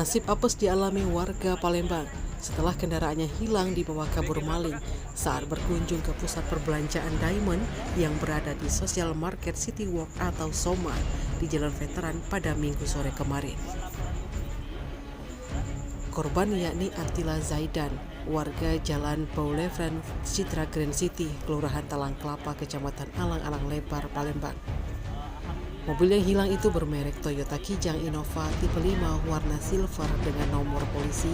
Nasib apes dialami warga Palembang setelah kendaraannya hilang dibawa kabur maling saat berkunjung ke pusat perbelanjaan Diamond yang berada di Social Market City Walk atau Soma di Jalan Veteran pada Minggu sore kemarin. Korban yakni Attila Zaidan, warga Jalan Boulevard Citra Grand City, Kelurahan Talang Kelapa, Kecamatan Alang-Alang Lebar, Palembang. Mobil yang hilang itu bermerek Toyota Kijang Innova tipe 5 warna silver dengan nomor polisi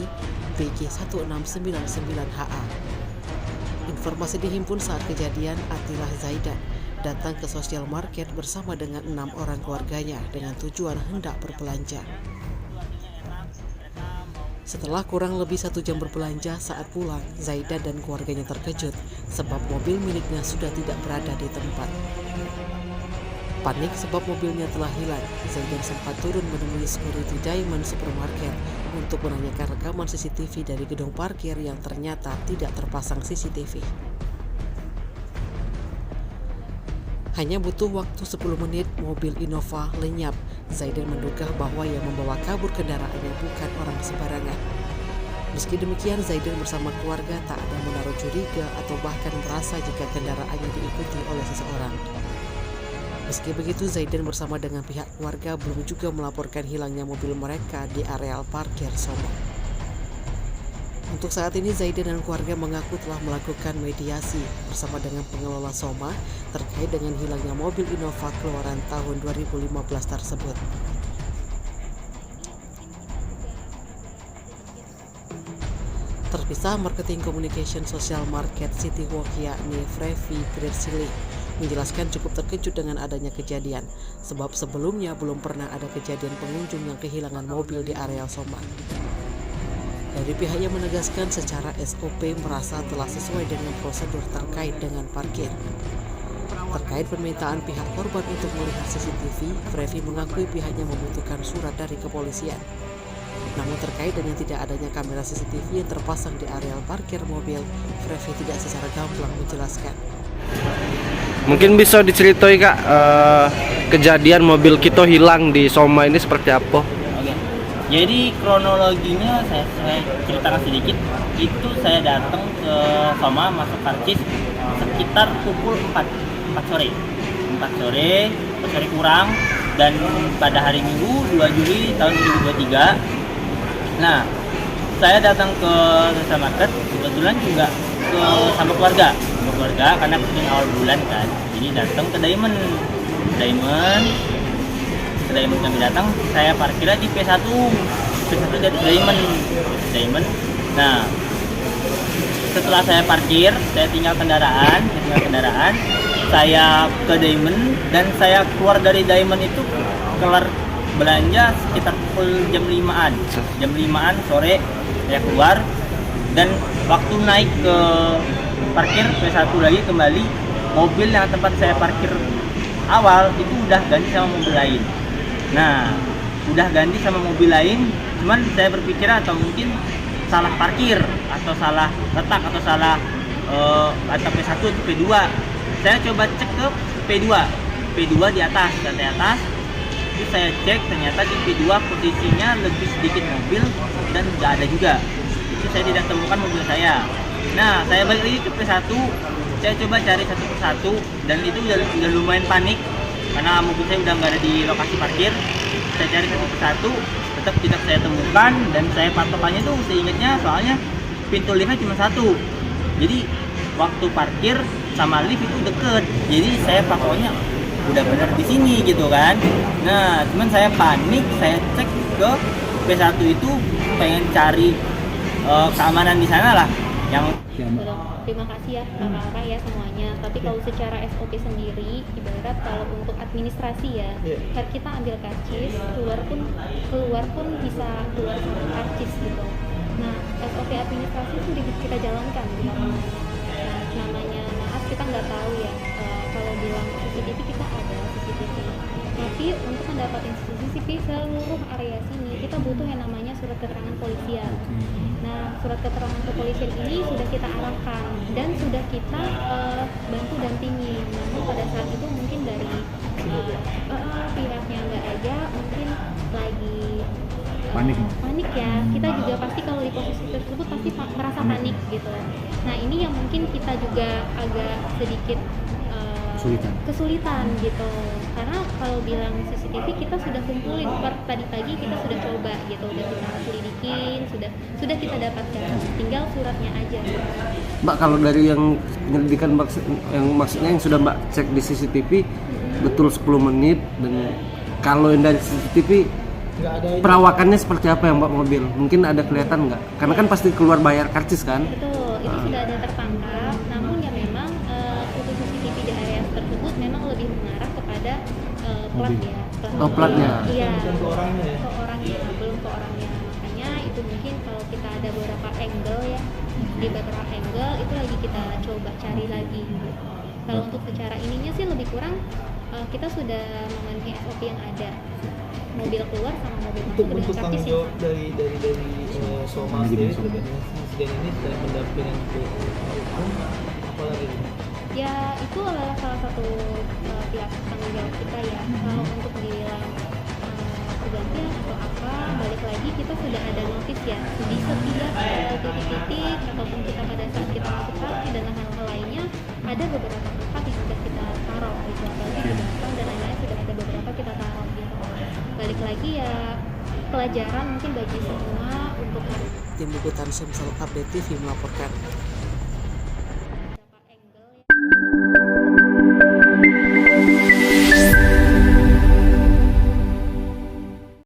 BG1699HA. Informasi dihimpun saat kejadian. Attila Zaidan datang ke Social Market bersama dengan 6 orang keluarganya dengan tujuan hendak berbelanja. Setelah kurang lebih 1 jam berbelanja, saat pulang, Zaidan dan keluarganya terkejut sebab mobil miliknya sudah tidak berada di tempat. Panik sebab mobilnya telah hilang, Zaidan sempat turun menemui security Diamond Supermarket untuk menanyakan rekaman CCTV dari gedung parkir yang ternyata tidak terpasang CCTV. Hanya butuh waktu 10 menit, mobil Innova lenyap. Zaidan menduga bahwa yang membawa kabur kendaraannya bukan orang sembarangan. Meski demikian, Zaidan bersama keluarga tak ada menaruh curiga atau bahkan merasa jika kendaraannya diikuti oleh seseorang. Meski begitu, Zaidan bersama dengan pihak keluarga belum juga melaporkan hilangnya mobil mereka di areal parkir Soma. Untuk saat ini, Zaidan dan keluarga mengaku telah melakukan mediasi bersama dengan pengelola Soma terkait dengan hilangnya mobil Innova keluaran tahun 2015 tersebut. Terpisah, Marketing Communication Social Market City Walk yakni Frevi Grersili menjelaskan cukup terkejut dengan adanya kejadian, sebab sebelumnya belum pernah ada kejadian pengunjung yang kehilangan mobil di areal Soma. Dari pihaknya menegaskan secara SOP merasa telah sesuai dengan prosedur terkait dengan parkir. Terkait permintaan pihak korban untuk melihat CCTV, Frevi mengakui pihaknya membutuhkan surat dari kepolisian. Namun terkait dengan tidak adanya kamera CCTV yang terpasang di areal parkir mobil, Frevi tidak secara gamblang menjelaskan. Mungkin bisa diceritai Kak, kejadian mobil kita hilang di Soma ini seperti apa? Oke. Jadi kronologinya saya ceritakan sedikit. Itu saya datang ke Soma masuk karcis sekitar pukul 4 sore. 4 sore kurang, dan pada hari Minggu 2 Juli tahun 2023. Nah, saya datang ke Social Market kebetulan juga sama keluarga karena kemudian awal bulan kan, jadi datang ke Diamond kami datang, saya parkirnya di P1 dari Diamond. Nah, setelah saya parkir, saya tinggal kendaraan, saya ke Diamond, dan saya keluar dari Diamond itu kelar belanja sekitar pukul jam 5-an sore saya keluar, dan waktu naik ke parkir P1 lagi kembali, mobil yang tempat saya parkir awal itu udah ganti sama mobil lain. Nah, cuman saya berpikir atau mungkin salah parkir atau salah letak atau salah atau P1 atau P2. Saya coba cek ke P2 di atas, lantai atas. Itu saya cek, ternyata di P2 posisinya lebih sedikit mobil dan nggak ada juga. Itu saya tidak temukan mobil saya. Nah, saya balik lagi ke P1, saya coba cari satu persatu, dan itu udah lumayan panik karena mobil saya udah nggak ada di lokasi parkir. Saya cari satu persatu, tetap tidak saya temukan, dan saya patokannya tuh seingatnya soalnya pintu liftnya cuma satu. Jadi waktu parkir sama lift itu deket, jadi saya patokannya udah benar di sini gitu kan. Nah, cuman saya panik, saya cek ke P1 itu pengen cari keamanan di sana lah. Terima kasih ya kakak-kakak ya semuanya. Tapi kalau secara SOP sendiri, ibarat kalau untuk administrasi ya, kita ambil karcis, keluar pun bisa keluar sama karcis gitu. Nah, SOP administrasi itu kita jalankan di lapangan. Nah, namanya naas kita nggak tahu ya. Kalau bilang CCTV, kita ada CCTV. Tapi untuk mendapatkan CCTV seluruh area sini, kita butuh yang namanya surat keterangan polisian. Nah, surat keterangan kepolisian ini sudah kita arahkan dan sudah kita bantu dampingi. Namun pada saat itu mungkin dari pihaknya nggak aja, mungkin lagi panik ya. Kita juga pasti kalau di posisi tersebut pasti merasa panik gitu. Nah ini yang mungkin kita juga agak sedikit kesulitan gitu, karena kalau bilang CCTV kita sudah kumpulin tadi pagi, kita sudah coba gitu, udah kita selidikin, sudah kita dapatkan, tinggal suratnya aja. Mbak, kalau dari yang penyelidikan maksudnya yang sudah Mbak cek di CCTV betul 10 menit, dan kalau yang dari CCTV perawakannya seperti apa ya Mbak mobil? Mungkin ada kelihatan nggak? Karena kan pasti keluar bayar karcis kan? Betul, itu sudah ada tertangkap, namun ya memang untuk CCTV di area tersebut memang lebih mengarah kepada plat ya. Platnya. Iya, ke orangnya, belum ke orangnya. Makanya itu mungkin kalau kita ada beberapa angle ya, di beberapa angle itu lagi kita coba cari lagi. Kalau untuk secara ininya sih lebih kurang kita sudah memenuhi SOP yang ada. Mobil keluar sama mobil masuk dengan Untuk tanggung karcis yang jawab sama. dari Soma sendiri terkait dengan insiden ini selain mendampingi hukum, apa lagi? Ya itu adalah salah satu pihak tanggung jawab kita ya. Kalau untuk dibilang pergantian atau apa, balik lagi kita sudah ada notis ya di setiap titik-titik ataupun kita pada saat kita masuk parkir dan hal-hal lainnya, ada beberapa tempat yang sudah kita taruh gitu, apalagi di belakang dan lain-lain sudah ada beberapa kita taruh gitu. Balik lagi ya pelajaran mungkin bagi semua untuk Tim Liputan Sumsel Update TV melaporkan.